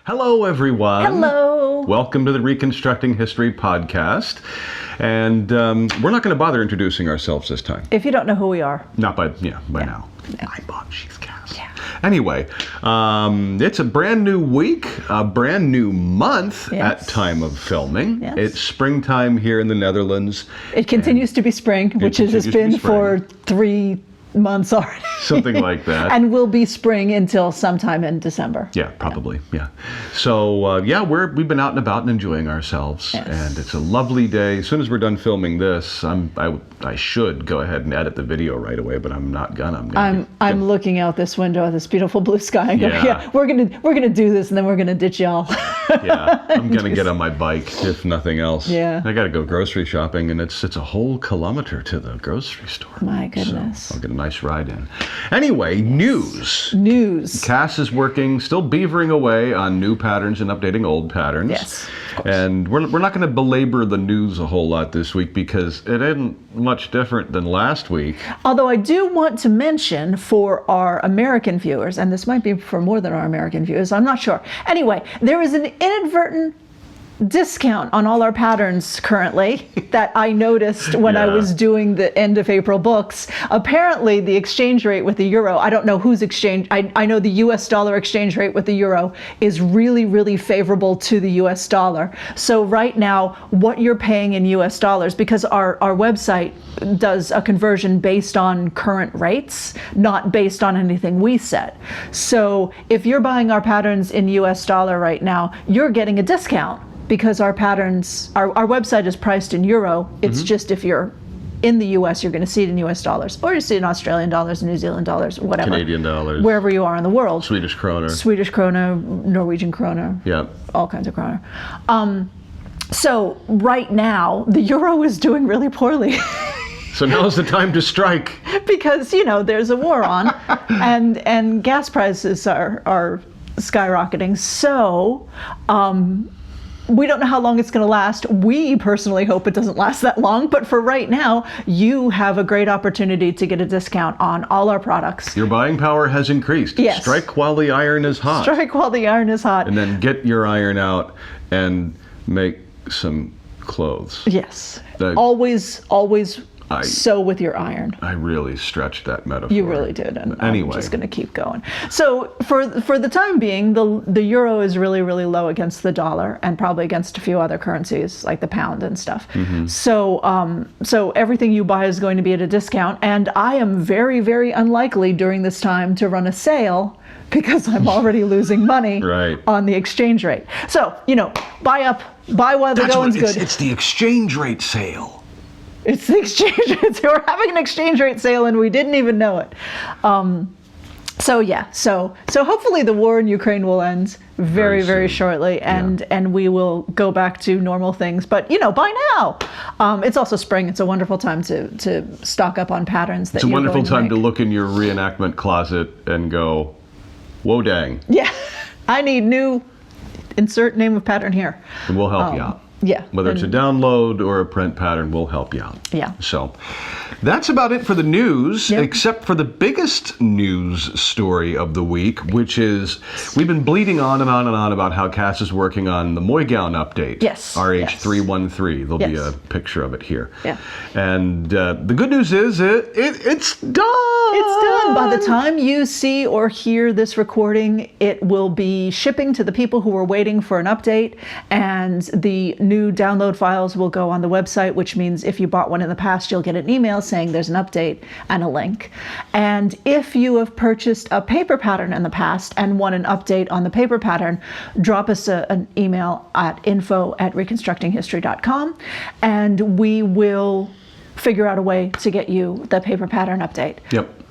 Hello, everyone. Hello. Welcome to the Reconstructing History podcast. And we're not going to bother introducing ourselves this time. If you don't know who we are. Not by now. No. I'm Bob, she's Kass. Yeah. Anyway, it's a brand new week, a brand new month at time of filming. Yes. It's springtime here in the Netherlands. It continues to be spring, which it has been for 3 months already. Something like that. And will be spring until sometime in December. Yeah, probably. Yeah. So we've been out and about and enjoying ourselves, Yes. and it's a lovely day. As soon as we're done filming this, I should go ahead and edit the video right away, but I'm not gonna. I'm looking out this window at this beautiful blue sky. And going, Yeah. we're gonna do this, and then we're gonna ditch y'all. Yeah, I'm gonna get on my bike if nothing else. Yeah. I gotta go grocery shopping, and it's a whole kilometer to the grocery store. My goodness. So I'll get a nice ride in. Anyway, news. Kass is working, still beavering away on new patterns and updating old patterns. Yes, of course. And we're not going to belabor the news a whole lot this week because it isn't much different than last week. Although I do want to mention for our American viewers, and this might be for more than our American viewers, I'm not sure. Anyway, there is an inadvertent discount on all our patterns currently that I noticed when I was doing the end of April books. Apparently the exchange rate with the euro, I don't know whose exchange, I know the US dollar exchange rate with the euro is really, really favorable to the US dollar. So right now, what you're paying in US dollars, because our website does a conversion based on current rates, not based on anything we set. So if you're buying our patterns in US dollar right now, you're getting a discount. Because our patterns, our website is priced in euro. It's just if you're in the US, you're going to see it in US dollars, or you see it in Australian dollars, New Zealand dollars, whatever. Canadian dollars. Wherever you are in the world. Swedish kroner. Swedish krona, Norwegian krona. Yeah. All kinds of krona. So right now, the euro is doing really poorly. So now's the time to strike. Because, there's a war on, and gas prices are skyrocketing. So, we don't know how long it's going to last. We personally hope it doesn't last that long, but for right now, you have a great opportunity to get a discount on all our products. Your buying power has increased. Yes. Strike while the iron is hot. Strike while the iron is hot. And then get your iron out and make some clothes. Yes. Always sew with your iron. I really stretched that metaphor. You really did, and anyway. I'm just going to keep going. So for the time being, the euro is really, really low against the dollar, and probably against a few other currencies like the pound and stuff. So everything you buy is going to be at a discount, and I am very, very unlikely during this time to run a sale because I'm already losing money on the exchange rate. So buy while the going's good. It's the exchange rate sale. It's the exchange rate. So we're having an exchange rate sale and we didn't even know it. So hopefully the war in Ukraine will end very, very shortly, and we will go back to normal things. But by now, it's also spring. It's a wonderful time to stock up on patterns. It's a wonderful time to look in your reenactment closet and go, whoa, dang. Yeah, I need new. Insert name of pattern here. And we'll help you out. Yeah. Whether it's a download or a print pattern, we'll help you out. Yeah. So that's about it for the news, except for the biggest news story of the week, which is we've been bleeding on and on and on about how Kass is working on the Moy Gown update. Yes. RH313. There'll be a picture of it here. Yeah. And the good news is it's done. It's done. By the time you see or hear this recording, it will be shipping to the people who were waiting for an update, and the new download files will go on the website, which means if you bought one in the past, you'll get an email saying there's an update and a link. And if you have purchased a paper pattern in the past and want an update on the paper pattern, drop us an email at info@reconstructinghistory.com, and we will figure out a way to get you the paper pattern update. Yep.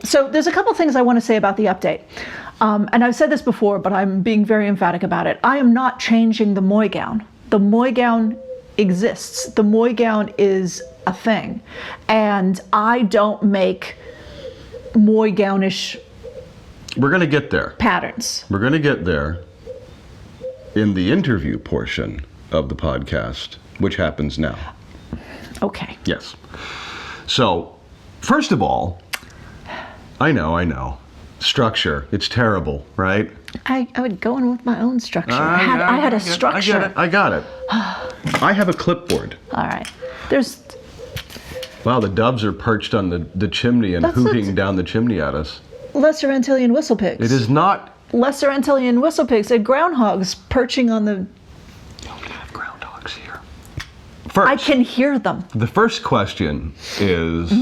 So there's a couple things I want to say about the update. And I've said this before, but I'm being very emphatic about it. I am not changing the Moy Gown. The Moy Gown exists. The Moy Gown is a thing. And I don't make Moy Gownish We're going to get there. Patterns. We're going to get there in the interview portion of the podcast, which happens now. Okay. Yes. So, first of all, I know. structure. It's terrible, right? I would go in with my own structure. I had a structure. I got it. I have a clipboard. All right. There's. Wow, the doves are perched on the chimney and hooting down the chimney at us. Lesser Antillean whistlepigs. It is not. Lesser Antillean whistlepigs and groundhogs perching on the. Don't have groundhogs here. First, I can hear them. The first question is,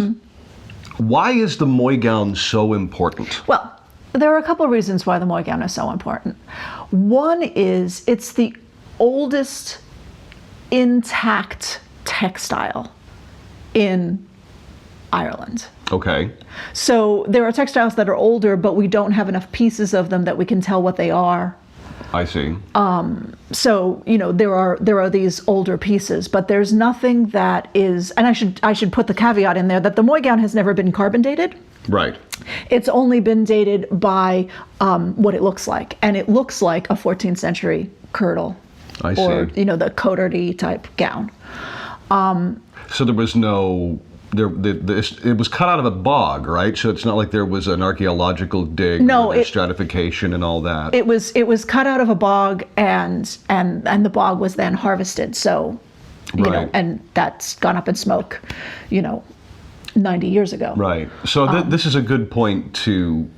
why is the Moy Gown so important? Well, there are a couple of reasons why the Moy Gown is so important. One is it's the oldest intact textile in Ireland. Okay. So there are textiles that are older, but we don't have enough pieces of them that we can tell what they are. I see. So, there are these older pieces, but there's nothing that is, and I should put the caveat in there that the Moy Gown has never been carbon dated. Right. It's only been dated by what it looks like, and it looks like a 14th century kirtle. I see. Or, the coterie type gown. So there was no, it was cut out of a bog, right? So it's not like there was an archaeological dig, stratification and all that. It was cut out of a bog, and the bog was then harvested. So, and that's gone up in smoke, 90 years ago. Right. So this is a good point to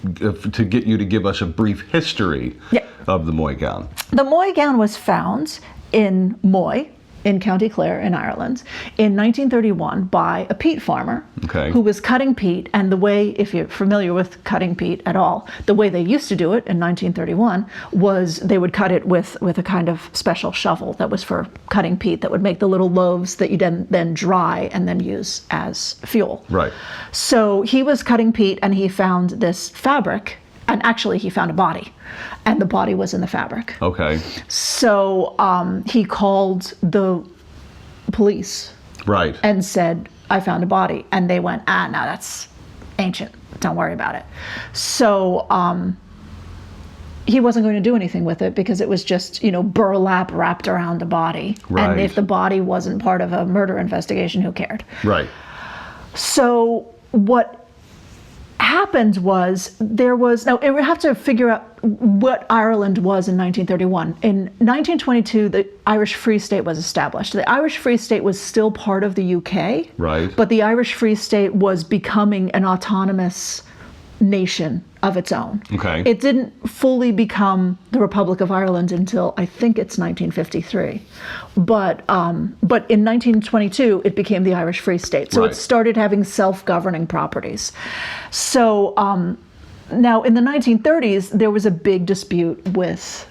get you to give us a brief history of the Moy Gown. The Moy Gown was found in Moy, in County Clare in Ireland, in 1931 by a peat farmer who was cutting peat. And the way, if you're familiar with cutting peat at all, the way they used to do it in 1931 was they would cut it with a kind of special shovel that was for cutting peat that would make the little loaves that you then dry and then use as fuel. Right. So he was cutting peat and he found this fabric, and actually he found a body, and the body was in the fabric. Okay. So he called the police. Right. And said, I found a body. And they went, no, that's ancient. Don't worry about it. So he wasn't going to do anything with it because it was just, burlap wrapped around a body. Right. And if the body wasn't part of a murder investigation, who cared? Right. So what happened was now we have to figure out what Ireland was in 1931. In 1922, the Irish Free State was established. The Irish Free State was still part of the UK, right? But the Irish Free State was becoming an autonomous nation of its own. Okay. It didn't fully become the Republic of Ireland until I think it's 1953. But in 1922 it became the Irish Free State. So It started having self-governing properties. So now in the 1930s there was a big dispute with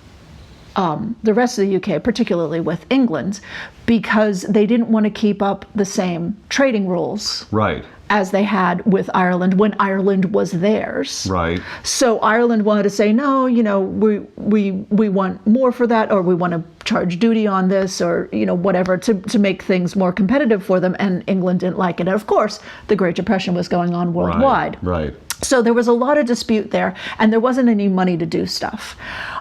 the rest of the UK, particularly with England, because they didn't want to keep up the same trading rules. Right. As they had with Ireland when Ireland was theirs. Right. So Ireland wanted to say, no, we want more for that, or we want to charge duty on this, or whatever, to make things more competitive for them. And England didn't like it. And of course, the Great Depression was going on worldwide. Right. So there was a lot of dispute there, and there wasn't any money to do stuff.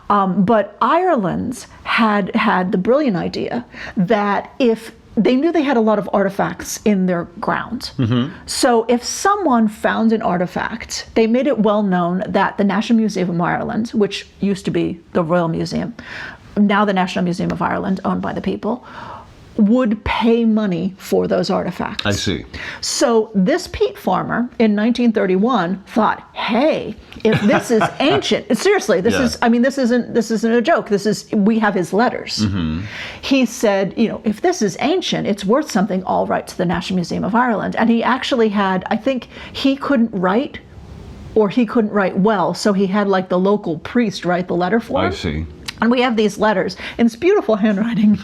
But Ireland had the brilliant idea that if they knew they had a lot of artifacts in their ground. Mm-hmm. So if someone found an artifact, they made it well known that the National Museum of Ireland, which used to be the Royal Museum, now the National Museum of Ireland, owned by the people, would pay money for those artifacts. I see. So this peat farmer in 1931 thought, hey, if this is ancient, seriously, this isn't a joke. We have his letters. Mm-hmm. He said, if this is ancient, it's worth something. I'll write to the National Museum of Ireland. And he actually had, I think he couldn't write, or he couldn't write well, so he had like the local priest write the letter for him. I see. And we have these letters, and it's beautiful handwriting,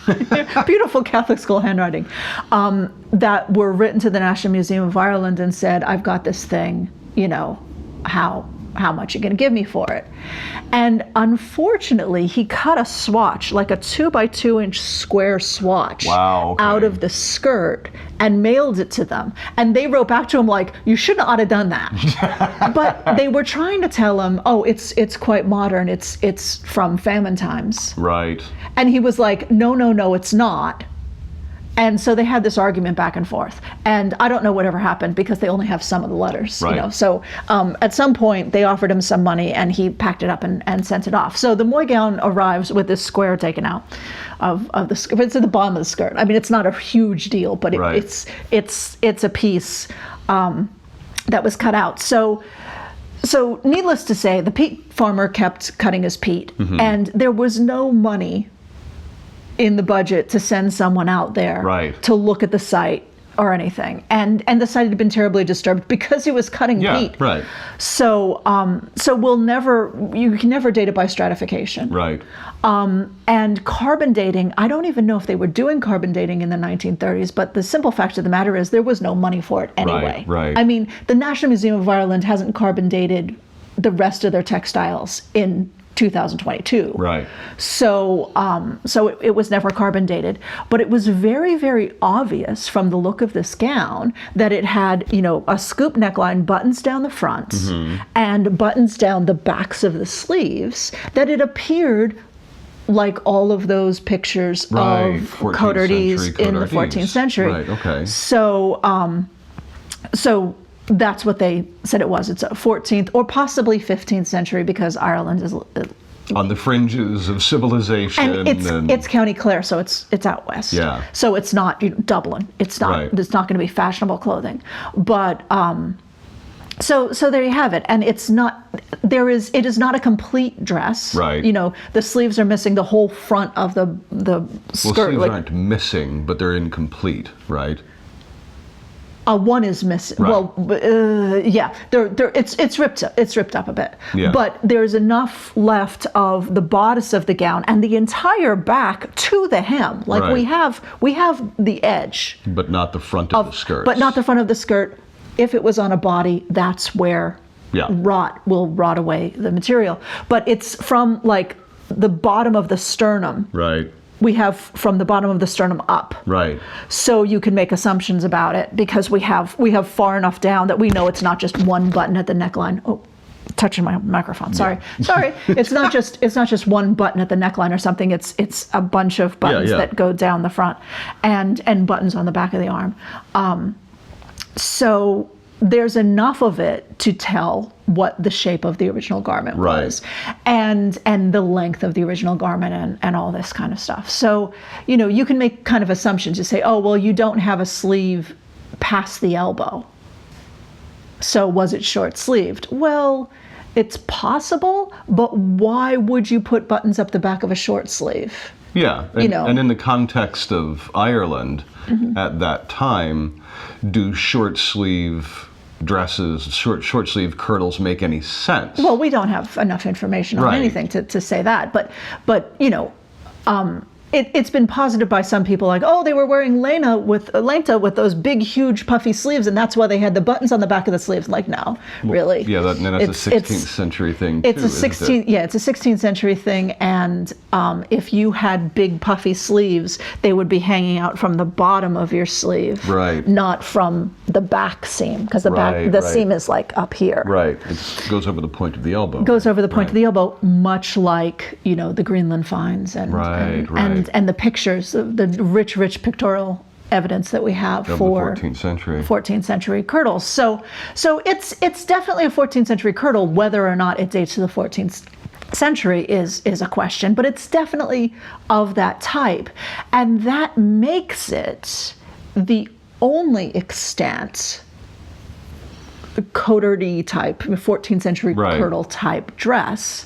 beautiful Catholic school handwriting, that were written to the National Museum of Ireland and said, I've got this thing, how much are you going to give me for it? And unfortunately, he cut a swatch, like a 2x2 inch square swatch, out of the skirt and mailed it to them. And they wrote back to him like, you shouldn't ought to done that. But they were trying to tell him, oh, it's quite modern. It's from famine times. Right. And he was like, no, it's not. And so they had this argument back and forth. And I don't know whatever happened because they only have some of the letters. Right. You know? So at some point they offered him some money and he packed it up and sent it off. So the Moy Gown arrives with this square taken out of the skirt. It's at the bottom of the skirt. I mean, it's not a huge deal, but Right. it's a piece that was cut out. So needless to say, the peat farmer kept cutting his peat, and there was no money in the budget to send someone out there Right. to look at the site or anything. And the site had been terribly disturbed because he was cutting peat. Right. So you can never date it by stratification. Right. And carbon dating, I don't even know if they were doing carbon dating in the 1930s, but the simple fact of the matter is there was no money for it anyway. Right. I mean, the National Museum of Ireland hasn't carbon dated the rest of their textiles in 2022. Right. So it was never carbon dated, but it was very, very obvious from the look of this gown that it had, a scoop neckline, buttons down the front, and buttons down the backs of the sleeves, that it appeared like all of those pictures Right. of 14th coteries century in the 14th century. Right. Okay. So that's what they said it was. It's a 14th or possibly 15th century because Ireland is On the fringes of civilization, and it's County Clare, so it's out west. Yeah. So it's not Dublin. It's not. Right. It's not going to be fashionable clothing, but so there you have it. And it's not. It is not a complete dress. Right. The sleeves are missing the whole front of the skirt. Well, sleeves aren't missing, but they're incomplete, right? One is missing. Right. Well, yeah, it's ripped up. It's ripped up a bit. Yeah. But there's enough left of the bodice of the gown and the entire back to the hem. Like Right. we have the edge, But not the front of the skirt. but not the front of the skirt. If it was on a body, that's where Yeah. rot will rot away the material. But it's from like the bottom of the sternum. Right. We have from the bottom of the sternum up. Right. So you can make assumptions about it because we have far enough down that we know it's not just one button at the neckline. Oh, touching my microphone. Sorry. Sorry. It's not just one button at the neckline or something. It's a bunch of buttons that go down the front and buttons on the back of the arm. So there's enough of it to tell what the shape of the original garment Right. was and the length of the original garment and all this kind of stuff. So, you can make kind of assumptions. You say, oh, well, you don't have a sleeve past the elbow. So was it short sleeved? Well, it's possible, but why would you put buttons up the back of a short sleeve? Yeah. And in the context of Ireland at that time, do short sleeve dresses, short sleeve kirtles make any sense? Well, we don't have enough information on Right. anything to say that, but it's been posited by some people like, oh, they were wearing lenta with those big, huge, puffy sleeves, and that's why they had the buttons on the back of the sleeves. Like, no, really. Yeah, that's a 16th century thing. It's too, a 16th, yeah, it's a 16th century thing, and if you had big puffy sleeves, they would be hanging out from the bottom of your sleeve, Right. not from the back seam, because the Right, seam is like up here. Right. It goes over the point of the elbow. Goes over the point of the elbow, much like the Greenland finds and the pictures, the rich pictorial evidence that we have of for the 14th century. 14th century kirtles. So it's definitely a 14th century kirtle. Whether or not it dates to the 14th century is a question, but it's definitely of that type, and that makes it the only extant coterie type 14th century Right. kirtle type dress,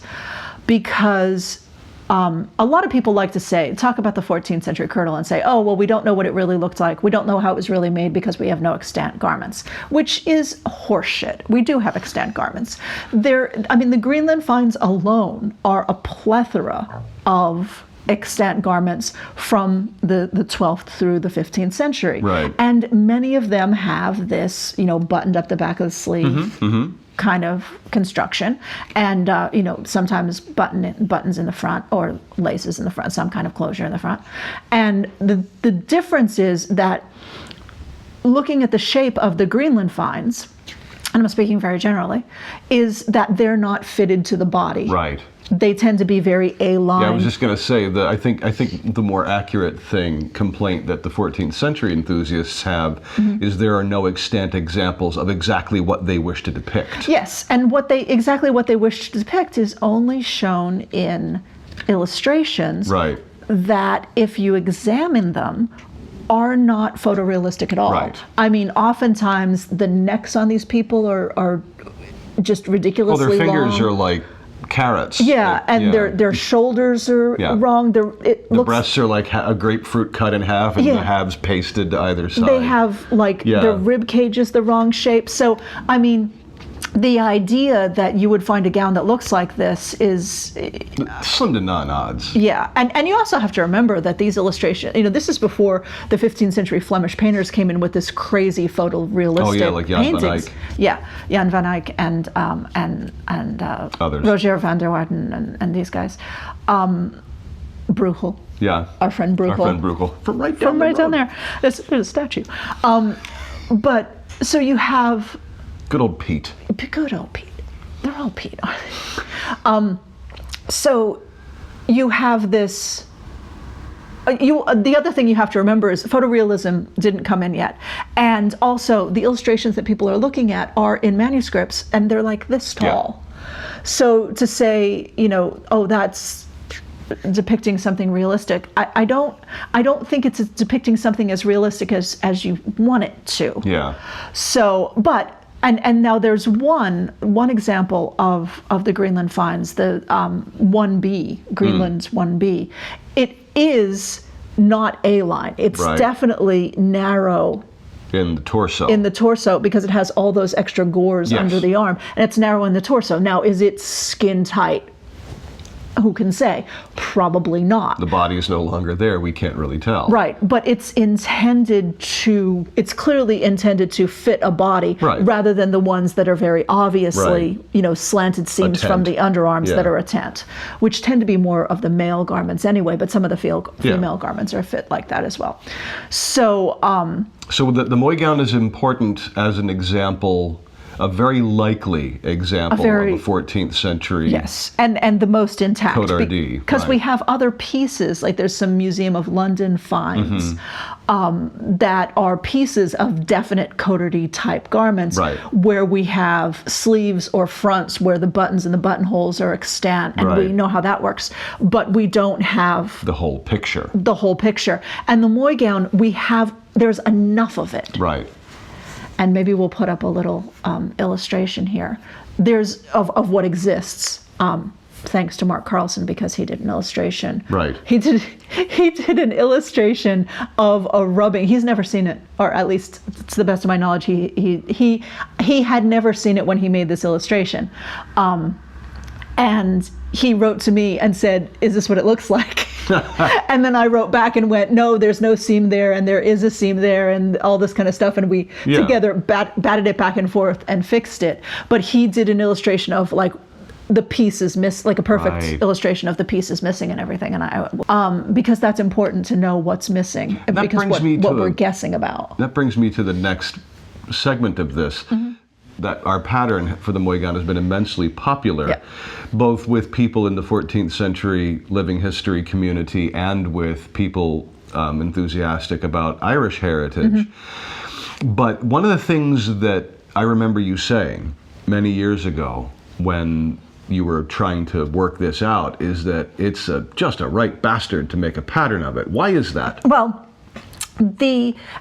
because a lot of people like to talk about the 14th century kirtle and say, oh, well, we don't know what it really looked like. We don't know how it was really made because we have no extant garments, which is horseshit. We do have extant garments. The Greenland finds alone are a plethora of extant garments from the 12th through the 15th century. Right. And many of them have this, buttoned up the back of the sleeve kind of construction, and sometimes buttons in the front or laces in the front, some kind of closure in the front. And the difference is that looking at the shape of the Greenland finds, and I'm speaking very generally, is that they're not fitted to the body. Right. they tend to be very A-line. Yeah, I was just going to say that I think the more accurate complaint that the 14th century enthusiasts have is there are no extant examples of exactly what they wish to depict. Yes, and exactly what they wish to depict is only shown in illustrations Right. that, if you examine them, are not photorealistic at all. Right. I mean, oftentimes the necks on these people are just ridiculously Well, their fingers long. are like carrots. Yeah, and their shoulders are wrong. The breasts are like a grapefruit cut in half, and the halves pasted to either side. They have their rib cage is the wrong shape. So I mean, the idea that you would find a gown that looks like this is slim to none odds. Yeah, and you also have to remember that these illustrations, this is before the 15th century Flemish painters came in with this crazy photorealistic like Jan van paintings. Eyck. Yeah, Jan van Eyck and Others. Roger van der Waarden and these guys. Bruegel. Yeah. Our friend Bruegel. Our friend Bruegel. From right down down there. There's a statue. But so you have good old Pete. Good old Pete. They're all Pete. So you have this. The other thing you have to remember is photorealism didn't come in yet, and also the illustrations that people are looking at are in manuscripts, and they're like this tall. Yeah. So to say, that's depicting something realistic, I don't think it's depicting something as realistic as you want it to. Yeah. So, but. And now there's one example of the Greenland finds, the 1B, Greenland's 1B. It is not A-line. It's definitely narrow. In the torso. In the torso, because it has all those extra gores under the arm. And it's narrow in the torso. Now, is it skin tight? Who can say? Probably not. The body is no longer there. We can't really tell. Right, but it's clearly intended to fit a body rather than the ones that are very obviously, slanted seams from the underarms that are a tent, which tend to be more of the male garments anyway, but some of the female garments are fit like that as well. So, so the Moy Gown is important as an example, a very likely example of a 14th century. Yes, and the most intact. Codardy, because we have other pieces, like there's some Museum of London finds that are pieces of definite codardy type garments where we have sleeves or fronts where the buttons and the buttonholes are extant, and we know how that works, but we don't have the whole picture. And the Moy Gown, there's enough of it. Right. And maybe we'll put up a little illustration here. There's of what exists, thanks to Mark Carlson, because he did an illustration. Right. He did an illustration of a rubbing. He's never seen it, or at least to the best of my knowledge, he had never seen it when he made this illustration. And he wrote to me and said, "Is this what it looks like?" And then I wrote back and went, "No, there's no seam there, and there is a seam there," and all this kind of stuff. And we together batted it back and forth and fixed it. But he did an illustration of like the pieces like a perfect illustration of the pieces missing and everything. And because that's important to know what's missing, and because what we're guessing about. That brings me to the next segment of this. That our pattern for the Moy Gown has been immensely popular, both with people in the 14th century living history community and with people enthusiastic about Irish heritage. But one of the things that I remember you saying many years ago when you were trying to work this out is that it's just a right bastard to make a pattern of it. Why is that? Well,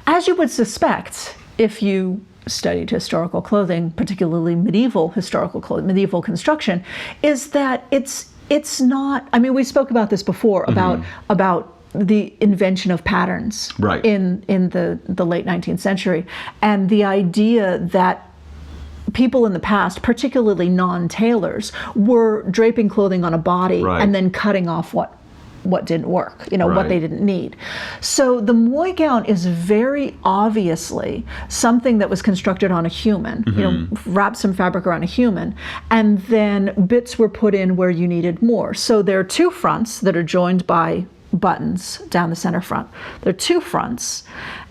as you would suspect, if you studied historical clothing, particularly medieval historical clothing, medieval construction, is that it's not. I mean, we spoke about this before about the invention of patterns in the late 19th century, and the idea that people in the past, particularly non-tailors, were draping clothing on a body and then cutting off what didn't work, what they didn't need. So the Moy Gown is very obviously something that was constructed on a human, wrap some fabric around a human, and then bits were put in where you needed more. So there are two fronts that are joined by buttons down the center front. There are two fronts,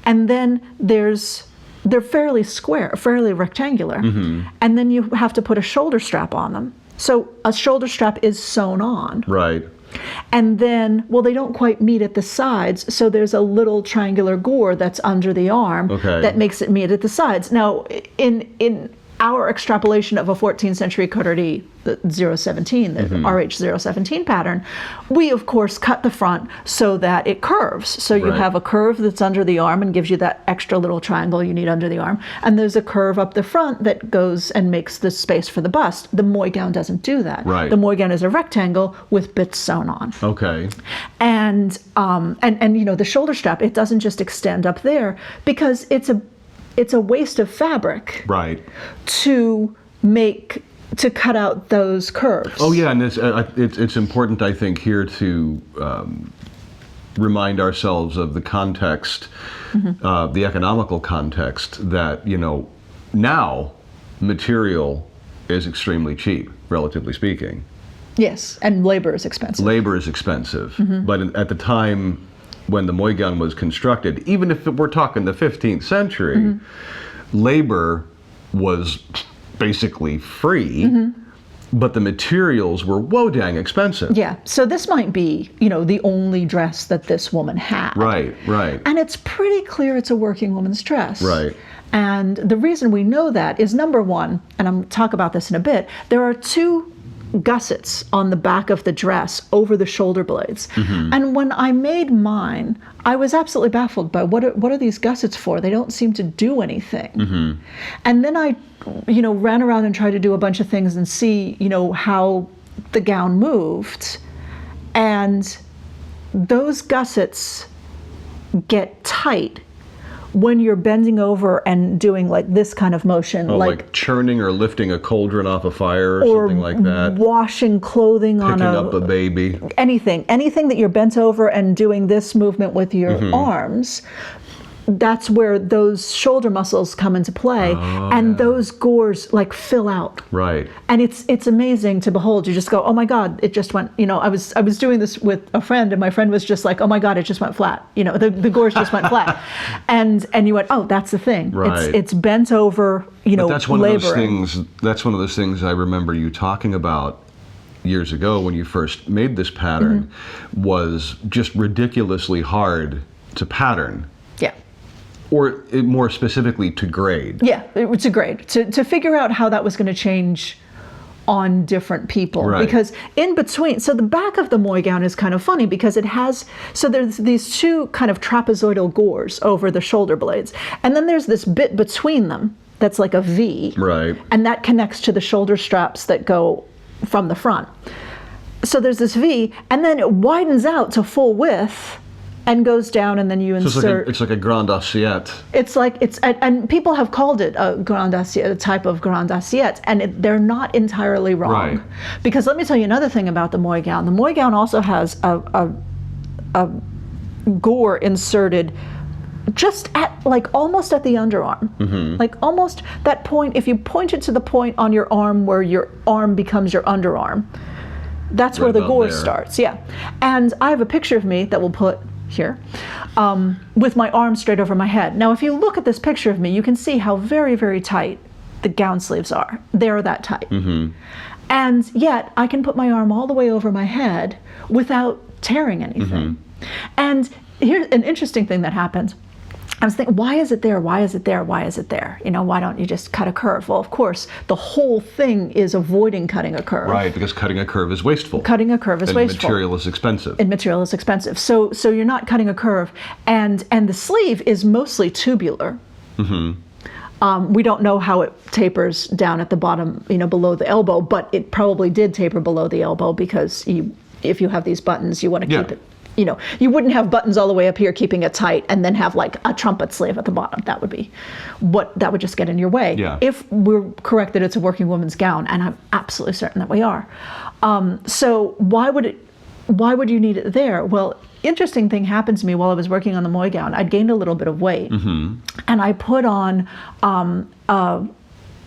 and then they're fairly square, fairly rectangular, and then you have to put a shoulder strap on them. So a shoulder strap is sewn on. Right. And then, well, they don't quite meet at the sides, so there's a little triangular gore that's under the arm that makes it meet at the sides. Now, in our extrapolation of a 14th century coterie, the 017, the RH017 pattern, we of course cut the front so that it curves. So you have a curve that's under the arm and gives you that extra little triangle you need under the arm. And there's a curve up the front that goes and makes the space for the bust. The Moy Gown doesn't do that. Right. The Moy Gown is a rectangle with bits sewn on. Okay. And the shoulder strap, it doesn't just extend up there because it's a waste of fabric. Right. To cut out those curves. Oh yeah, and it's important, I think, here to remind ourselves of the context, the economical context that now material is extremely cheap, relatively speaking. Yes, and labor is expensive. Labor is expensive, but at the time when the Moy Gown was constructed, even if we're talking the 15th century, labor was basically free, but the materials were whoa dang expensive. Yeah, so this might be, the only dress that this woman had. Right. And it's pretty clear it's a working woman's dress. Right. And the reason we know that is, number one, and I'm going to talk about this in a bit, there are two gussets on the back of the dress over the shoulder blades. And when I made mine, I was absolutely baffled by what are these gussets for? They don't seem to do anything. And then I ran around and tried to do a bunch of things and see how the gown moved, and those gussets get tight when you're bending over and doing like this kind of motion, like churning or lifting a cauldron off a fire or something like that. Washing clothing on picking up a baby. Anything that you're bent over and doing this movement with your arms. That's where those shoulder muscles come into play, and those gores like fill out. Right. And it's amazing to behold. You just go, oh my God, it just went. I was doing this with a friend, and my friend was just like, oh my God, it just went flat. The gores just went flat, and you went, oh, that's the thing. Right. It's bent over. But that's one of those things. That's one of those things I remember you talking about years ago when you first made this pattern. Was just ridiculously hard to pattern. Yeah. Or more specifically, to grade. Yeah, to grade. To figure out how that was going to change on different people. Right. Because in between, so the back of the Moy Gown is kind of funny because it has, so there's these two kind of trapezoidal gores over the shoulder blades. And then there's this bit between them that's like a V. Right. And that connects to the shoulder straps that go from the front. So there's this V, and then it widens out to full width and goes down, and then you insert. It's like a grand assiette. And people have called it a grand assiette, a type of grand assiette, and they're not entirely wrong. Right. Because let me tell you another thing about the Moy Gown. The Moy Gown also has a gore inserted just at almost at the underarm, like almost that point. If you point it to the point on your arm where your arm becomes your underarm, that's where the gore starts. Yeah, and I have a picture of me that we'll put here, with my arm straight over my head. Now, if you look at this picture of me, you can see how very, very tight the gown sleeves are. They're that tight. And yet, I can put my arm all the way over my head without tearing anything. And here's an interesting thing that happens. I was thinking, why is it there? Why is it there? Why is it there? Why don't you just cut a curve? Well, of course, the whole thing is avoiding cutting a curve. Right, because cutting a curve is wasteful. Cutting a curve is wasteful. And material is expensive. So you're not cutting a curve. And the sleeve is mostly tubular. We don't know how it tapers down at the bottom, below the elbow, but it probably did taper below the elbow because if you have these buttons, you want to keep it. You wouldn't have buttons all the way up here keeping it tight and then have like a trumpet sleeve at the bottom. That would just get in your way. Yeah. If we're correct that it's a working woman's gown, and I'm absolutely certain that we are. So why would you need it there? Well, interesting thing happened to me while I was working on the Moy Gown. I'd gained a little bit of weight, and I put on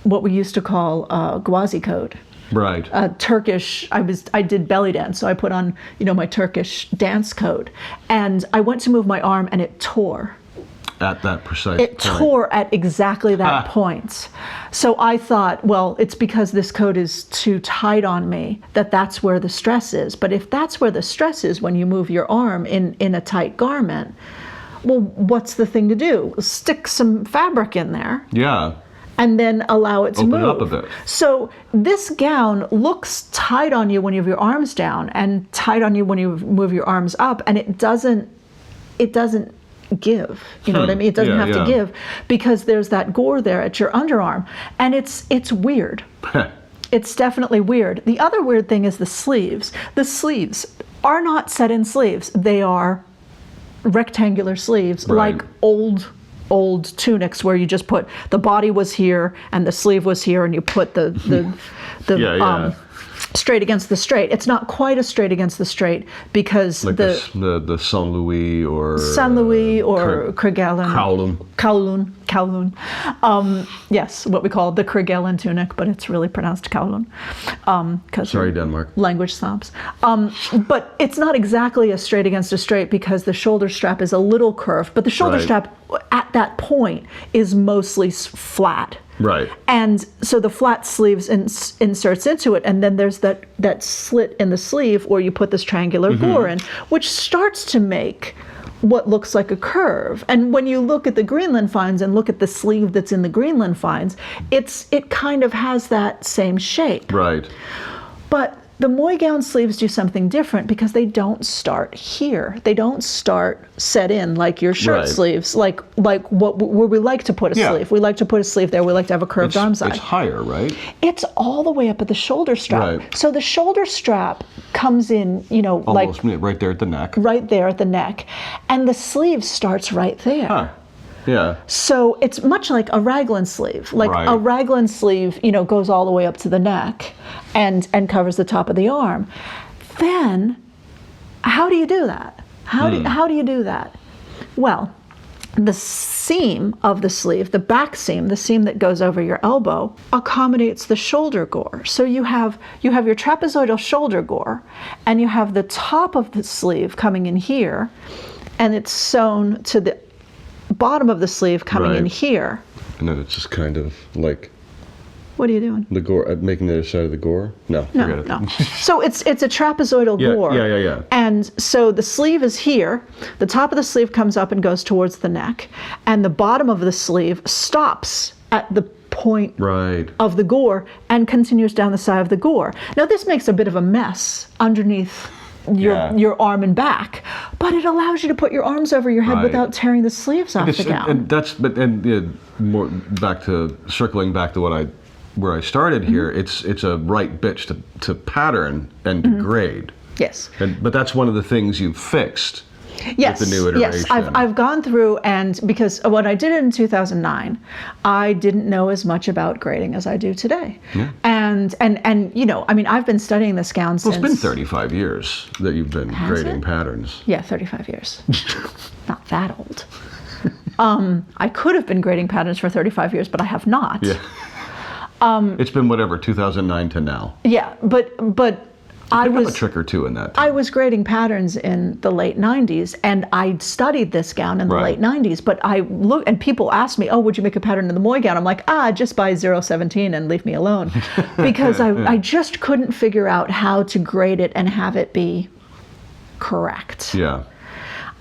what we used to call gwazi coat. Right. Turkish. I did belly dance, so I put on, my Turkish dance coat, and I went to move my arm, and it tore. at that precise It point. tore at exactly that point. So I thought, well, it's because this coat is too tight on me that's where the stress is. But if that's where the stress is when you move your arm in a tight garment, well, what's the thing to do? Stick some fabric in there. Yeah. And then allow it to Open move. it up a bit. So this gown looks tight on you when you have your arms down and tight on you when you move your arms up, and it doesn't give. You know what I mean? It doesn't have to give because there's that gore there at your underarm, and it's weird. It's definitely weird. The other weird thing is the sleeves. The sleeves are not set-in sleeves. They are rectangular sleeves, Right. like old tunics where you just put the body was here and the sleeve was here and you put the straight against the straight. It's not quite a straight against the straight because Like the Saint Louis or Craigellan. Kowloon. Yes, what we call the Craigellan tunic, but it's really pronounced Kowloon. Sorry, Denmark. Language snobs. But it's not exactly a straight against a straight because the shoulder strap is a little curved, but the shoulder Right. strap at that point is mostly flat. Right. And so the flat sleeves inserts into it, and then there's that slit in the sleeve where you put this triangular gore in, which starts to make what looks like a curve. And when you look at the Greenland finds and look at the sleeve that's in the Greenland finds, it kind of has that same shape. Right. But the Moy Gown sleeves do something different because they don't start here. They don't start set in like your shirt Right. sleeves, like where we like to put a sleeve. We like to put a sleeve there. We like to have a curved arm side. It's higher, right? It's all the way up at the shoulder strap. Right. So the shoulder strap comes in, Almost right there at the neck. right there at the neck, and the sleeve starts right there. Huh. Yeah. So it's much like a raglan sleeve. Like Right. a raglan sleeve, goes all the way up to the neck and covers the top of the arm. Then, how do you do that? How do you do that? Well, the seam of the sleeve, the back seam, the seam that goes over your elbow, accommodates the shoulder gore. So you have your trapezoidal shoulder gore, and you have the top of the sleeve coming in here, and it's sewn to the bottom of the sleeve coming in Right. here. And then it's just kind of like What are you doing? the gore, making the other side of the gore? No, forget it. No. So it's a trapezoidal gore. Yeah. And so the sleeve is here. The top of the sleeve comes up and goes towards the neck, and the bottom of the sleeve stops at the point Right. of the gore and continues down the side of the gore. Now this makes a bit of a mess underneath your arm and back, but it allows you to put your arms over your head Right. without tearing the sleeves off the gown. More circling back to where I started here. It's a right bitch to pattern and to grade. Yes. But that's one of the things you've fixed. Yes, with the new iteration. yes. I've gone through, and because when I did it in 2009, I didn't know as much about grading as I do today. Yeah. And I've been studying this gown since. Well, it's been 35 years that you've been grading patterns. Yeah, 35 years. Not that old. I could have been grading patterns for 35 years, but I have not. Yeah. It's been 2009 to now. Yeah, but I Pick up was a trick or two in that time. I was grading patterns in the late 90s, and I studied this gown in the Right. late 90s, but I look, and people ask me, oh, would you make a pattern in the Moy Gown? I'm like, just buy 017 and leave me alone. Because I just couldn't figure out how to grade it and have it be correct. Yeah.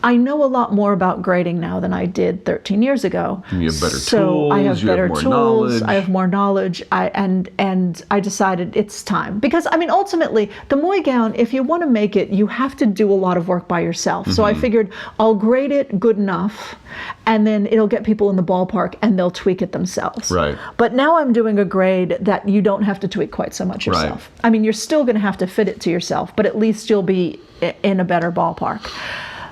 I know a lot more about grading now than I did 13 years ago. And you have better So I have tools, you have better more tools. knowledge. I have more knowledge. And I decided it's time, because ultimately the Moy Gown, if you want to make it, you have to do a lot of work by yourself. So I figured I'll grade it good enough, and then it'll get people in the ballpark, and they'll tweak it themselves. Right. But now I'm doing a grade that you don't have to tweak quite so much yourself. You're still going to have to fit it to yourself, but at least you'll be in a better ballpark.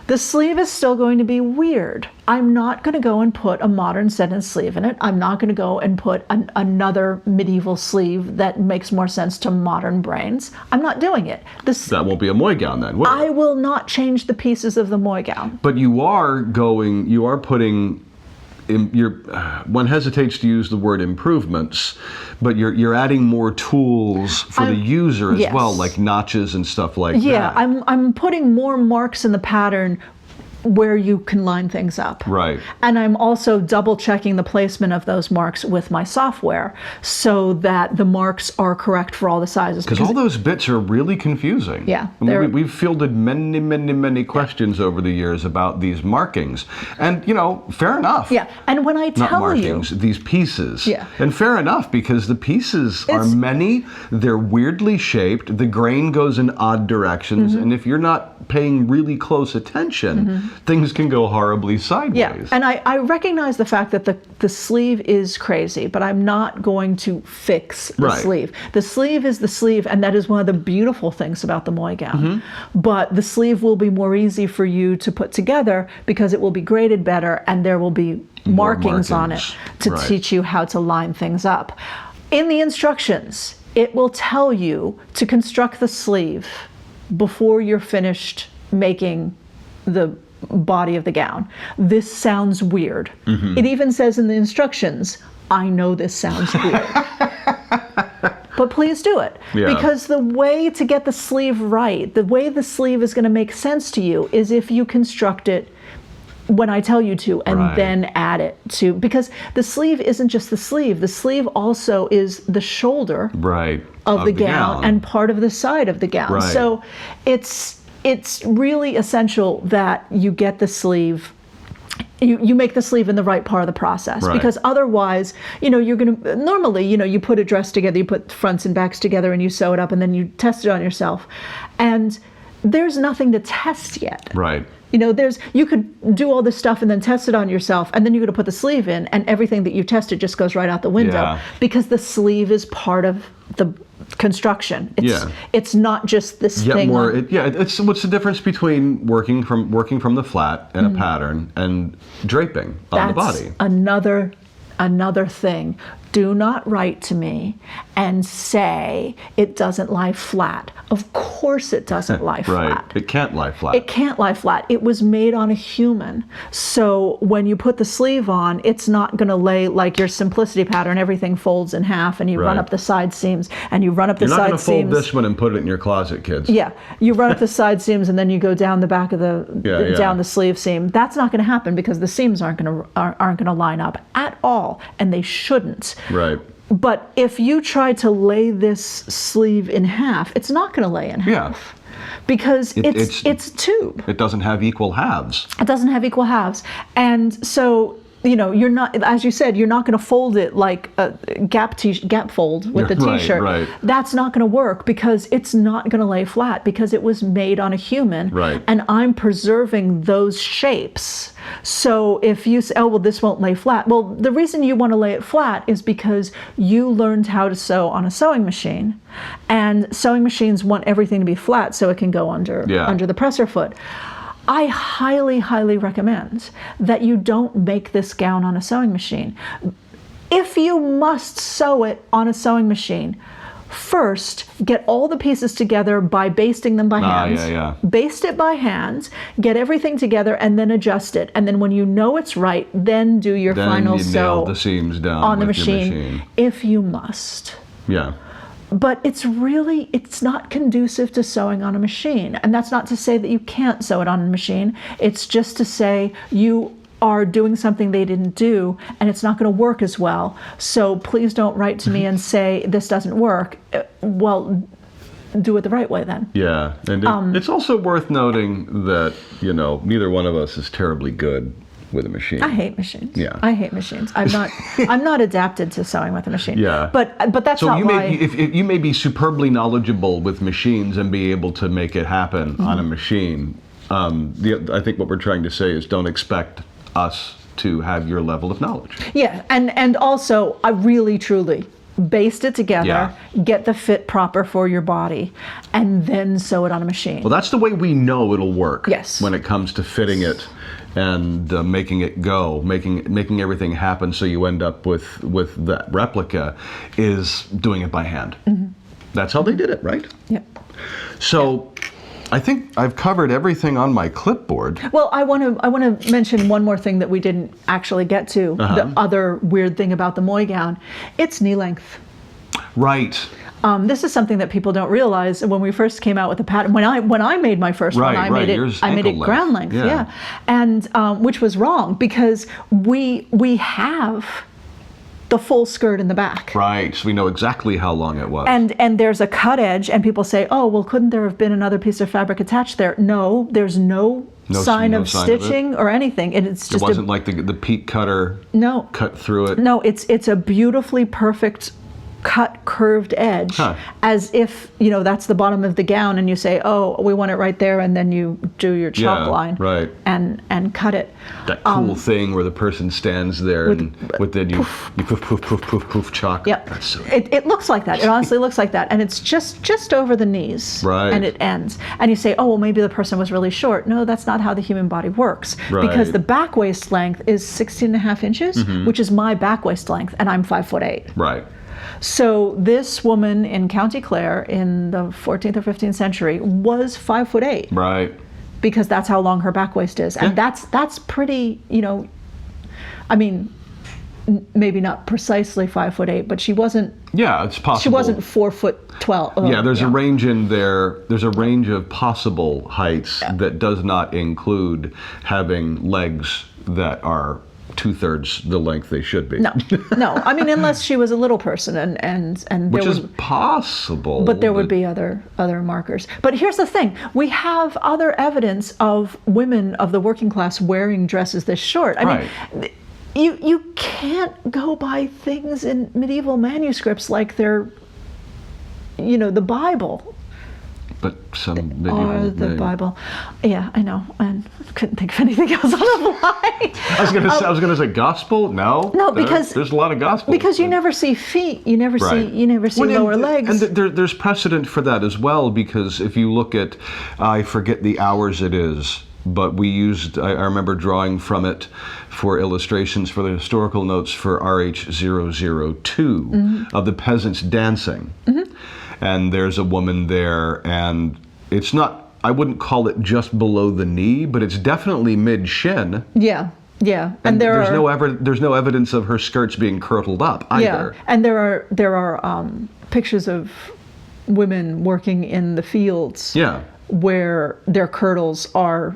The sleeve is still going to be weird. I'm not going to go and put a modern set-in sleeve in it. I'm not going to go and put another medieval sleeve that makes more sense to modern brains. I'm not doing it. That won't be a Moy Gown then, will I it? will not change the pieces of the Moy Gown. But you are putting, one hesitates to use the word improvements, but you're adding more tools for the user as well, like notches and stuff like that. Yeah, I'm putting more marks in the pattern where you can line things up. Right. And I'm also double checking the placement of those marks with my software so that the marks are correct for all the sizes. Because all those bits are really confusing. Yeah. I mean, we've fielded many questions over the years about these markings. And, fair enough. Yeah. And when I Not tell markings, you. these pieces. Yeah. And fair enough, because the pieces are many, they're weirdly shaped, the grain goes in odd directions, and if you're not paying really close attention, things can go horribly sideways. Yeah, and I recognize the fact that the sleeve is crazy, but I'm not going to fix the sleeve. The sleeve is the sleeve, and that is one of the beautiful things about the Moy Gown. But the sleeve will be more easy for you to put together because it will be graded better, and there will be markings on it to teach you how to line things up. In the instructions, it will tell you to construct the sleeve before you're finished making the body of the gown. This sounds weird. It even says in the instructions, I know this sounds weird. But please do it. Yeah. Because the way to get the sleeve right, the way the sleeve is going to make sense to you is if you construct it when I tell you to, and then add it to, because the sleeve isn't just the sleeve also is the shoulder of the gown and part of the side of the gown. So it's really essential that you get the sleeve, you make the sleeve in the right part of the process, because otherwise, you're going to, normally, you put a dress together, you put fronts and backs together and you sew it up and then you test it on yourself. And there's nothing to test yet. You could do all this stuff and then test it on yourself, and then you're going to put the sleeve in, and everything that you tested just goes right out the window because the sleeve is part of the construction. It's not just this thing. It's what's the difference between working from the flat and a pattern and draping on the body. Another thing. Do not write to me and say it doesn't lie flat. Of course it doesn't lie flat. It can't lie flat. It can't lie flat. It was made on a human. So when you put the sleeve on, it's not going to lay like your simplicity pattern. Everything folds in half and you run up the side seams and you run up the side seams. You're not going to fold this one and put it in your closet, kids. Yeah. You run up the side seams and then you go down the back of down the sleeve seam. That's not going to happen because the seams aren't going to line up at all, and they shouldn't. But if you try to lay this sleeve in half, it's not going to lay in half. Because it's a tube. It doesn't have equal halves. It doesn't have equal halves. And so, you're not, as you said, you're not going to fold it like a gap fold with the t-shirt. That's not going to work because it's not going to lay flat because it was made on a human. And I'm preserving those shapes. So if you say, oh, well, this won't lay flat. Well, the reason you want to lay it flat is because you learned how to sew on a sewing machine. And sewing machines want everything to be flat so it can go under the presser foot. I highly, highly recommend that you don't make this gown on a sewing machine. If you must sew it on a sewing machine, first get all the pieces together by basting them by hand. Baste it by hand, get everything together, and then adjust it. And then when you know it's right, then do your final sew nail the seams down on the with your machine, if you must. But it's not conducive to sewing on a machine. And that's not to say that you can't sew it on a machine. It's just to say you are doing something they didn't do and it's not going to work as well. So please don't write to me and say this doesn't work. Well, do it the right way then. And it's also worth noting that, neither one of us is terribly good with a machine. I hate machines. I hate machines. I'm not adapted to sewing with a machine. But that's so not why. If you may be superbly knowledgeable with machines and be able to make it happen on a machine. I think what we're trying to say is don't expect us to have your level of knowledge. And also I really truly baste it together, get the fit proper for your body, and then sew it on a machine. Well, that's the way we know it'll work. Yes. When it comes to fitting it and making it go, making everything happen so you end up with that replica, is doing it by hand. That's how they did it, right? So I think I've covered everything on my clipboard. Well, I want to mention one more thing that we didn't actually get to. The other weird thing about the Moy Gown, it's knee length. This is something that people don't realize. When we first came out with the pattern, when I made my first one, I made it ground length, and which was wrong because we have the full skirt in the back. Right, so we know exactly how long it was. And there's a cut edge, and people say, oh, well, couldn't there have been another piece of fabric attached there? No, there's no sign of stitching or anything. It's just it wasn't like the peat cutter cut through it. No, it's a beautifully perfect cut curved edge, as if that's the bottom of the gown, and you say, oh, we want it right there, and then you do your chalk line and cut it. That cool thing where the person stands there and then you poof chalk. Yep. That's so it looks like that. It honestly looks like that, and it's just over the knees, and it ends. And you say, oh, well, maybe the person was really short. No, that's not how the human body works, because the back waist length is 16.5 inches, which is my back waist length, and I'm 5'8". Right. So this woman in County Clare in the 14th or 15th century was 5'8". Right. Because that's how long her back waist is, and that's pretty. I mean, maybe not precisely 5'8", but she wasn't. Yeah, it's possible. She wasn't 4'12". There's a range in there. There's a range of possible heights that does not include having legs that are 2/3 the length they should be. No. I mean, unless she was a little person, and which is possible. But there would be other markers. But here's the thing: we have other evidence of women of the working class wearing dresses this short. I mean, you can't go by things in medieval manuscripts like they're, the Bible. But some or the Bible. Yeah, I know, and I couldn't think of anything else on the fly. I was gonna say gospel. No, because there's a lot of gospel. Because you never see feet, you never see lower legs. And there's precedent for that as well, because if you look at, I forget the hours it is, but we used, I remember drawing from it for illustrations for the historical notes for RH002 of the peasants dancing. And there's a woman there, and it's not, I wouldn't call it just below the knee, but it's definitely mid-shin. Yeah. And there's no evidence of her skirts being curled up either. Yeah, and there are pictures of women working in the fields. Yeah. Where their kirtles are,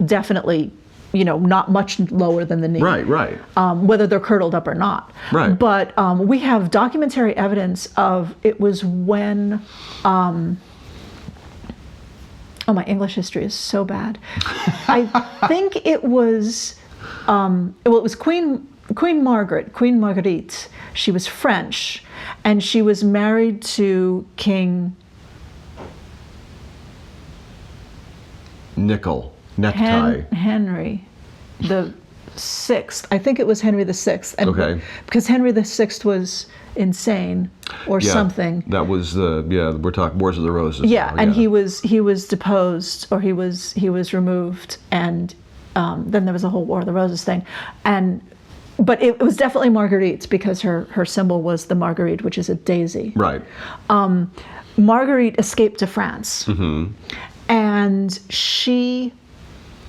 definitely, not much lower than the knee. Right. Whether they're curdled up or not. Right. But we have documentary evidence of it was when. My English history is so bad. I think it was. It was Queen Marguerite. She was French, and she was married to King. Necktie. Henry the Sixth. I think it was Henry the Sixth. Okay. Because Henry the Sixth was insane or something. That was we're talking Wars of the Roses. Yeah, and he was deposed, or he was removed, and then there was a whole War of the Roses thing, but it was definitely Marguerite's, because her symbol was the Marguerite, which is a daisy. Right. Marguerite escaped to France. And she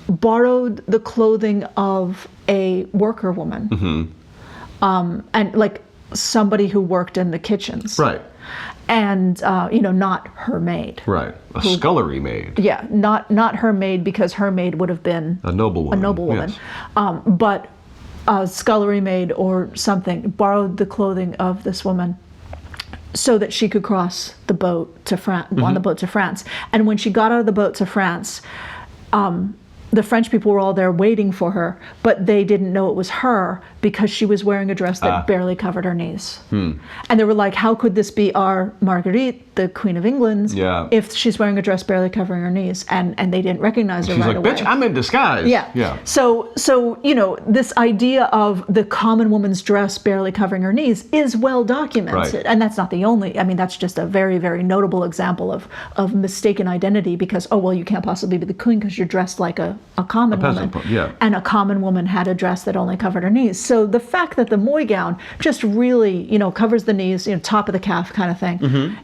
borrowed the clothing of a worker woman, and like somebody who worked in the kitchens. Right. And not her maid. Right. Scullery maid. Yeah, not her maid, because her maid would have been a noblewoman. Yes. But a scullery maid or something borrowed the clothing of this woman, so that she could cross the boat to France, on the boat to France. And when she got out of the boat to France, the French people were all there waiting for her, but they didn't know it was her, because she was wearing a dress that barely covered her knees. And they were like, how could this be our Marguerite, the Queen of England, if she's wearing a dress barely covering her knees? And they didn't recognize her right away. She's like, bitch, I'm in disguise. Yeah. So this idea of the common woman's dress barely covering her knees is well documented. Right. And that's not the only, that's just a very, very notable example of mistaken identity, because, you can't possibly be the queen because you're dressed like a common woman. And a common woman had a dress that only covered her knees. So the fact that the Moy Gown just really, covers the knees, top of the calf kind of thing,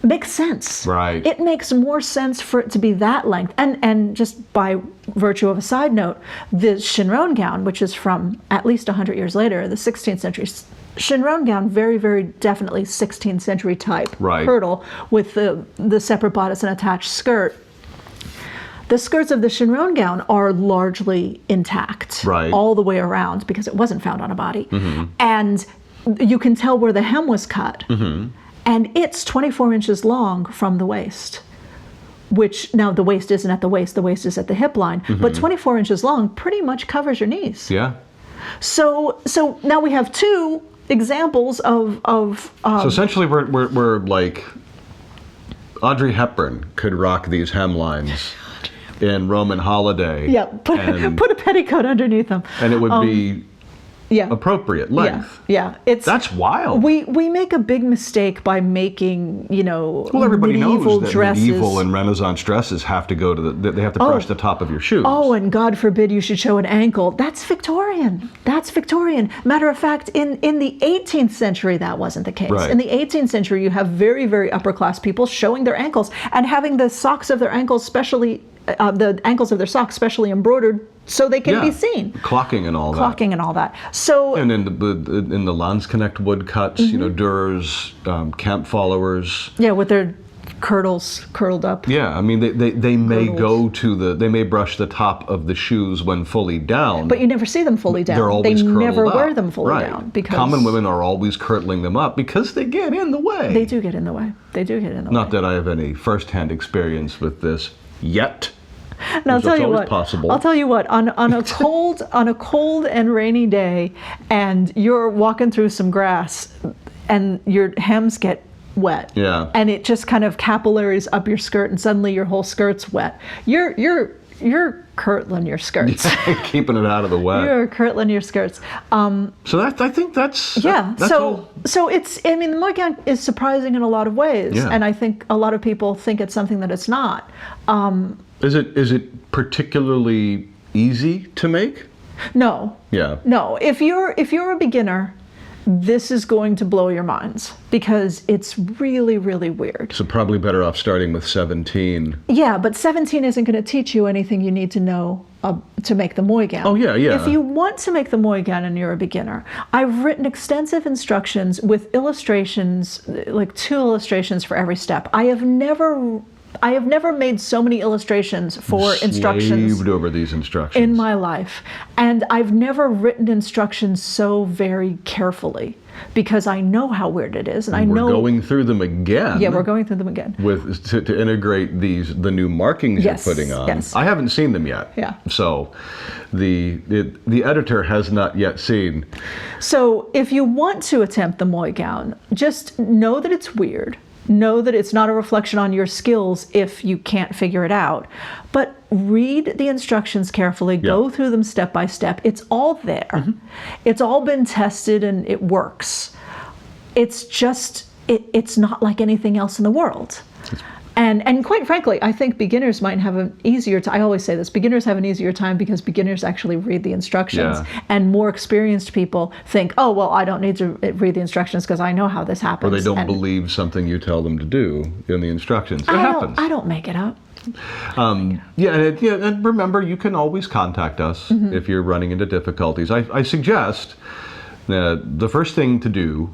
makes sense. Right. It makes more sense for it to be that length. And just by virtue of a side note, the chignon gown, which is from at least 100 years later, the 16th century, chignon gown, very, very definitely 16th century type Right. kirtle with the separate bodice and attached skirt. The skirts of the chignon gown are largely intact Right. all the way around because it wasn't found on a body. And you can tell where the hem was cut. And it's 24 inches long from the waist, which now the waist isn't at the waist is at the hip line, but 24 inches long pretty much covers your knees. Yeah. So now we have two examples of So essentially, we're like Audrey Hepburn could rock these hemlines in Roman Holiday. yeah, put a petticoat underneath them. And it would be Yeah. appropriate length. Yeah. It's That's wild. we make a big mistake by making, Well, everybody medieval knows that dresses. medieval and Renaissance dresses have to go to they have to brush the top of your shoes. Oh, and God forbid you should show an ankle. That's Victorian. Matter of fact, in the 18th century, that wasn't the case. Right. In the 18th century, you have very, very upper class people showing their ankles and having the socks of their ankles specially, the ankles of their socks specially embroidered so they can be seen. Clocking and all that. Clocking and all that. So And in the Landsknecht woodcuts, Durers, camp followers. yeah, with their kirtles curled up. Yeah, I mean they may Girdles. they may brush the top of the shoes when fully down. But you never see them fully down. They're always they curled never up. wear them fully Right. down because Common women are always curtling them up because they get in the way. they do get in the way. Not way. that I have any first-hand experience with this yet. Now, That's always possible. I'll tell you what. On a cold and rainy day, and you're walking through some grass, and your hems get wet. Yeah. And it just kind of capillaries up your skirt, and suddenly your whole skirt's wet. You're kirtling your skirts. Keeping it out of the wet. You're kirtling your skirts. So I think that's Yeah. That's all. So it's. I mean, the Moy Gown is surprising in a lot of ways, Yeah. and I think a lot of people think it's something that it's not. Is it particularly easy to make? No. Yeah. No. If you're a beginner, this is going to blow your minds because it's really, really weird. So probably better off starting with 17. Yeah, but 17 isn't going to teach you anything you need to know to make the Moy Gown. Oh, yeah. If you want to make the Moy Gown and you're a beginner, I've written extensive instructions with illustrations, like 2 illustrations for every step. I have never made so many illustrations for instructions Slaved over these instructions. in my life. And I've never written instructions so very carefully because I know how weird it is. And I know. We're going through them again. Yeah, we're going through them again. With to integrate the new markings Yes, you're putting on. yes. I haven't seen them yet. Yeah. So the editor has not yet seen. So if you want to attempt the Moy Gown, just know that it's weird. Know that it's not a reflection on your skills if you can't figure it out. But read the instructions carefully, go through them step by step. It's all there. It's all been tested and it works. It's just, it's not like anything else in the world. And quite frankly, I think beginners might have an easier time. I always say this, beginners have an easier time because beginners actually read the instructions. Yeah. And more experienced people think, oh, well, I don't need to read the instructions because I know how this happens. Or they don't And believe something you tell them to do in the instructions. It happens. I don't make it up. And remember, you can always contact us if you're running into difficulties. I suggest that the first thing to do,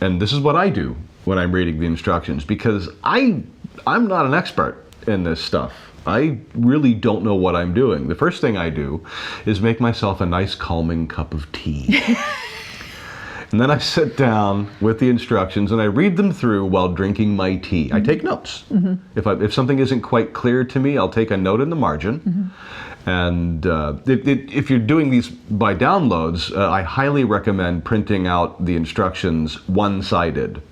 and this is what I do when I'm reading the instructions, because I'm not an expert in this stuff. I really don't know what I'm doing. The first thing I do is make myself a nice calming cup of tea. And then I sit down with the instructions and I read them through while drinking my tea. I take notes. If something isn't quite clear to me, I'll take a note in the margin. And if you're doing these by downloads, I highly recommend printing out the instructions one-sided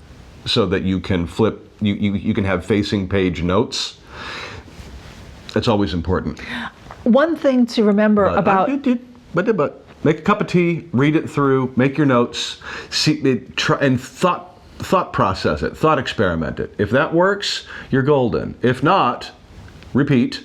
so that you can flip, you can have facing page notes. It's always important. One thing to remember about... Make a cup of tea, read it through, make your notes, and thought process it, thought experiment it. If that works, you're golden. If not, repeat.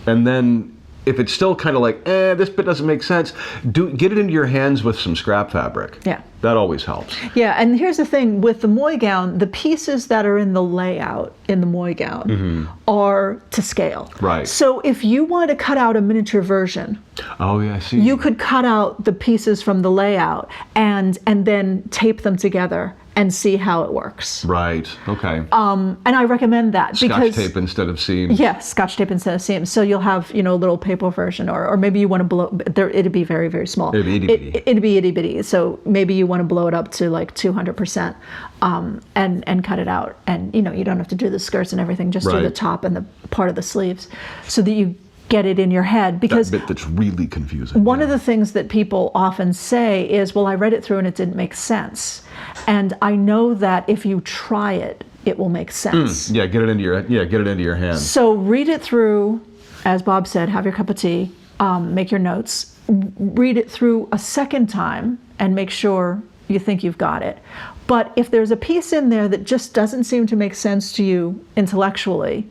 And then if it's still kind of like, this bit doesn't make sense, get it into your hands with some scrap fabric. Yeah. That always helps. Yeah, and here's the thing with the Moy Gown, the pieces that are in the layout in the Moy Gown are to scale. Right. So if you want to cut out a miniature version, Oh, yeah, I see. you could cut out the pieces from the layout and then tape them together and see how it works. Right. Okay. And I recommend that Scotch tape instead of seams. Yeah, Scotch tape instead of seams. So you'll have, a little paper version, or maybe you want to blow. It'd be very, very small. It'd be itty bitty. It'd be itty bitty. So maybe you want to blow it up to like 200%, and cut it out. And you don't have to do the skirts and everything. Just do the Right. top and the part of the sleeves, so that you get it in your head. Because That bit that's really confusing. one of the things that people often say is, well, I read it through and it didn't make sense. And I know that if you try it, it will make sense. Yeah, get it into your hands. So read it through, as Bob said, have your cup of tea, make your notes, read it through a second time and make sure you think you've got it. But if there's a piece in there that just doesn't seem to make sense to you intellectually,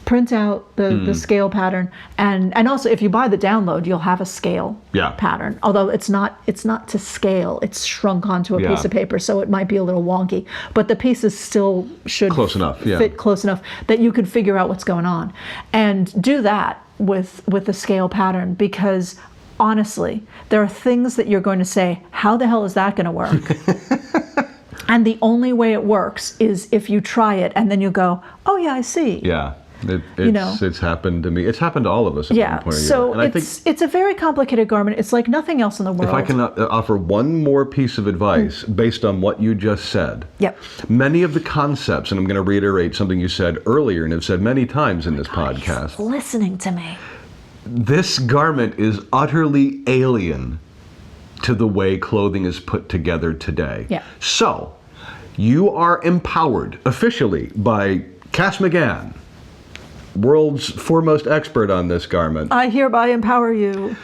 print out the scale pattern, and also if you buy the download, you'll have a scale pattern. Although it's not to scale; it's shrunk onto a piece of paper, so it might be a little wonky. But the pieces still should fit close enough that you could figure out what's going on, and do that with the scale pattern. Because honestly, there are things that you're going to say, "How the hell is that going to work?" And the only way it works is if you try it, and then you go, "Oh yeah, I see." Yeah. It's happened to me. It's happened to all of us at one point or so another. And it's a very complicated garment. It's like nothing else in the world. If I can offer one more piece of advice based on what you just said. Yep. Many of the concepts, and I'm going to reiterate something you said earlier and have said many times in this podcast. He's listening to me. This garment is utterly alien to the way clothing is put together today. Yeah. So, you are empowered officially by Kass McGann, world's foremost expert on this garment, I hereby empower you.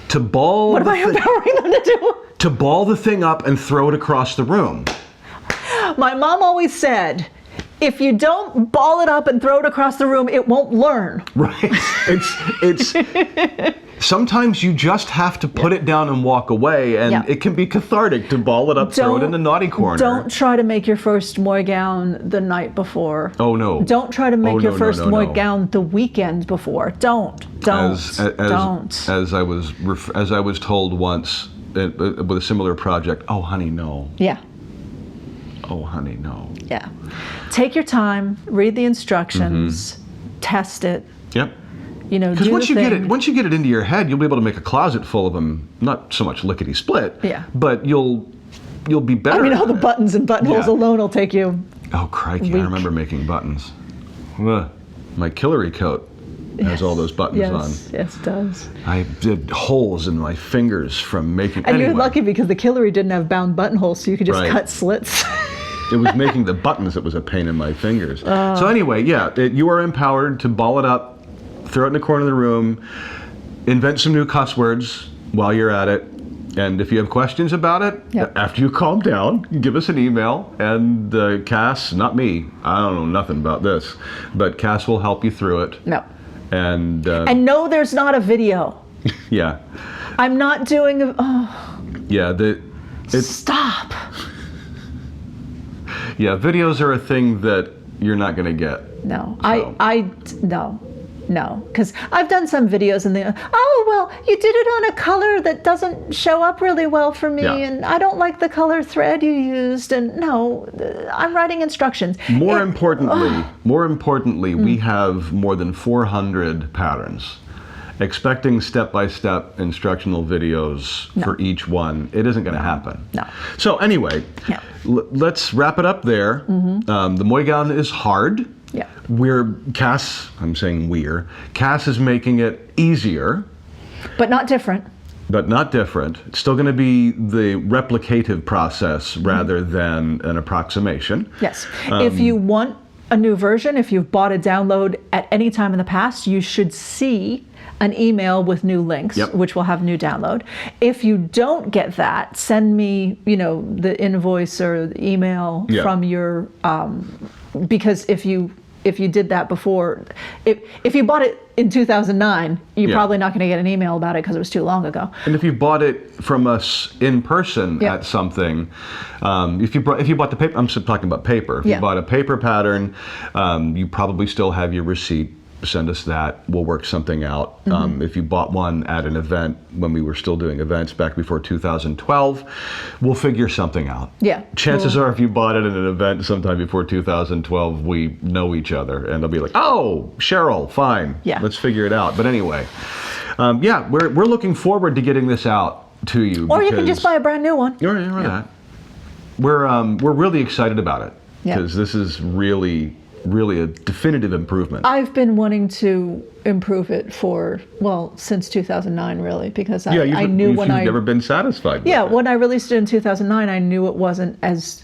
to ball. What am I empowering them to do? To ball the thing up and throw it across the room. My mom always said, if you don't ball it up and throw it across the room, it won't learn. Right. It's sometimes you just have to put it down and walk away, and it can be cathartic to ball it up, throw it in the naughty corner. Don't try to make your first Moy Gown the night before. Oh no. Don't try to make your first Moy Gown the weekend before. Don't. As I was told once with a similar project, oh honey, no. Yeah. Oh honey, no. Yeah. Take your time, read the instructions, test it. Yep. Because once you get it into your head, you'll be able to make a closet full of them. Not so much lickety split. Yeah. But you'll be better. I mean, all the buttons and buttonholes alone will take you. Oh crikey! I remember making buttons. My Killary coat has all those buttons on. Yes, it does. I did holes in my fingers from making. And you're lucky because the Killary didn't have bound buttonholes, so you could just cut slits. It was making the buttons that was a pain in my fingers. So anyway, you are empowered to ball it up, throw it in the corner of the room, invent some new cuss words while you're at it. And if you have questions about it, after you calm down, give us an email. And Kass, not me, I don't know nothing about this, but Kass will help you through it. No. And no, there's not a video. Yeah. I'm not doing stop. Yeah, videos are a thing that you're not going to get. No, So. no, because I've done some videos and they, you did it on a color that doesn't show up really well for me, and I don't like the color thread you used, and no, I'm writing instructions. More importantly, we have more than 400 patterns. Expecting step-by-step instructional videos for each one, it isn't going to happen. No. So anyway, let's wrap it up there. The Moy Gown is hard. Yeah. Kass is making it easier. But not different. It's still going to be the replicative process rather than an approximation. Yes. If you want a new version, if you've bought a download at any time in the past, you should see an email with new links, which will have new download. If you don't get that, send me, the invoice or the email from your, because if you if you did that before, if you bought it in 2009, you're Yeah. probably not going to get an email about it because it was too long ago. And if you bought it from us in person Yeah. at something, if you bought the paper, I'm talking about paper. If Yeah. you bought a paper pattern, you probably still have your receipt. Send us that. We'll work something out. If you bought one at an event when we were still doing events back before 2012, we'll figure something out. Yeah. Chances are, if you bought it at an event sometime before 2012, we know each other, and they'll be like, "Oh, Cheryl, fine. Yeah. Let's figure it out." But anyway, yeah, we're looking forward to getting this out to you. Or you can just because- buy a brand new one. or that. We're really excited about it Yeah. because this is really a definitive improvement. I've been wanting to improve it since 2009, really, because I knew when you've never been satisfied with it. when I released it in 2009, I knew it wasn't as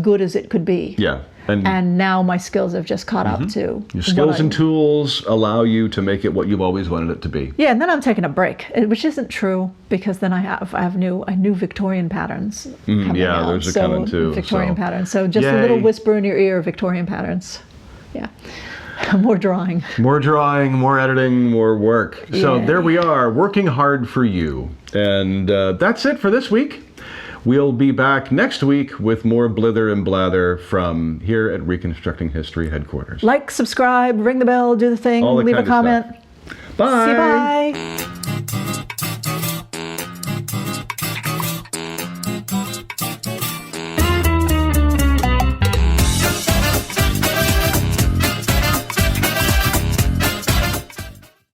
good as it could be. Yeah. And now my skills have just caught up to Your skills and tools allow you to make it what you've always wanted it to be. Yeah, and then I'm taking a break, which isn't true because then I have new Victorian patterns coming yeah, out. those are coming too, Victorian so. patterns. So just a Yay. little whisper in your ear, Victorian patterns. Yeah. More drawing. More drawing, more editing, more work. So Yeah. there we are, working hard for you. And that's it for this week. We'll be back next week with more blither and blather from here at Reconstructing History headquarters. Like, subscribe, ring the bell, do the thing, All the leave a kind of comment. stuff. Bye. See you, bye.